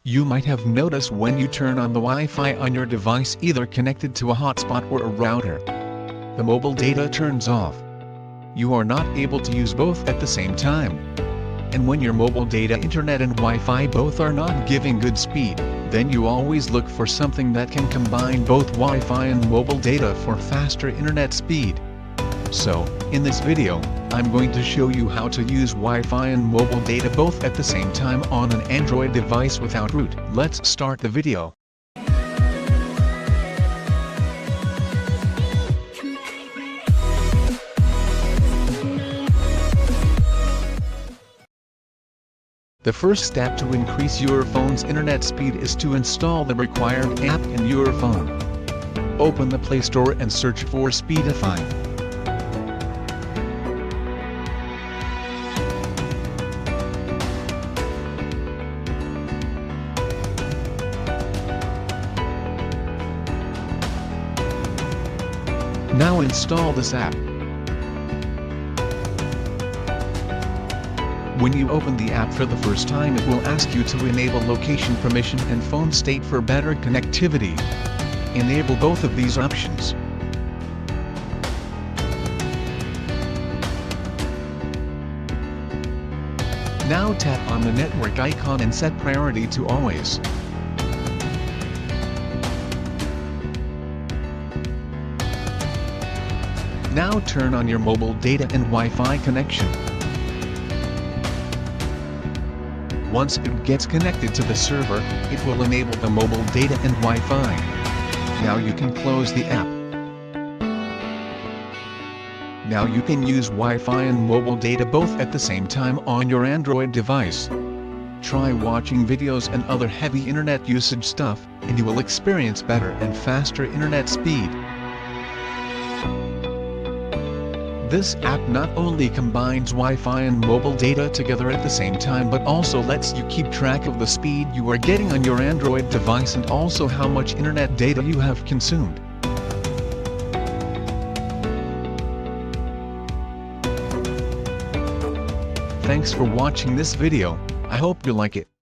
You might have noticed when you turn on the Wi-Fi on your device either connected to a hotspot or a router, the mobile data turns off. You are not able to use both at the same time. And when your mobile data, internet and Wi-Fi both are not giving good speed, then you always look for something that can combine both Wi-Fi and mobile data for faster internet speed. So, in this video, I'm going to show you how to use Wi-Fi and mobile data both at the same time on an Android device without root. Let's start the video. The first step to increase your phone's internet speed is to install the required app in your phone. Open the Play Store and search for Speedify. Now install this app. When you open the app for the first time, it will ask you to enable location permission and phone state for better connectivity. Enable both of these options. Now tap on the network icon and set priority to always. Now turn on your mobile data and Wi-Fi connection. Once it gets connected to the server, it will enable the mobile data and Wi-Fi. Now you can close the app. Now you can use Wi-Fi and mobile data both at the same time on your Android device. Try watching videos and other heavy internet usage stuff, and you will experience better and faster internet speed. This app not only combines Wi-Fi and mobile data together at the same time but also lets you keep track of the speed you are getting on your Android device and also how much internet data you have consumed. Thanks for watching this video. I hope you like it.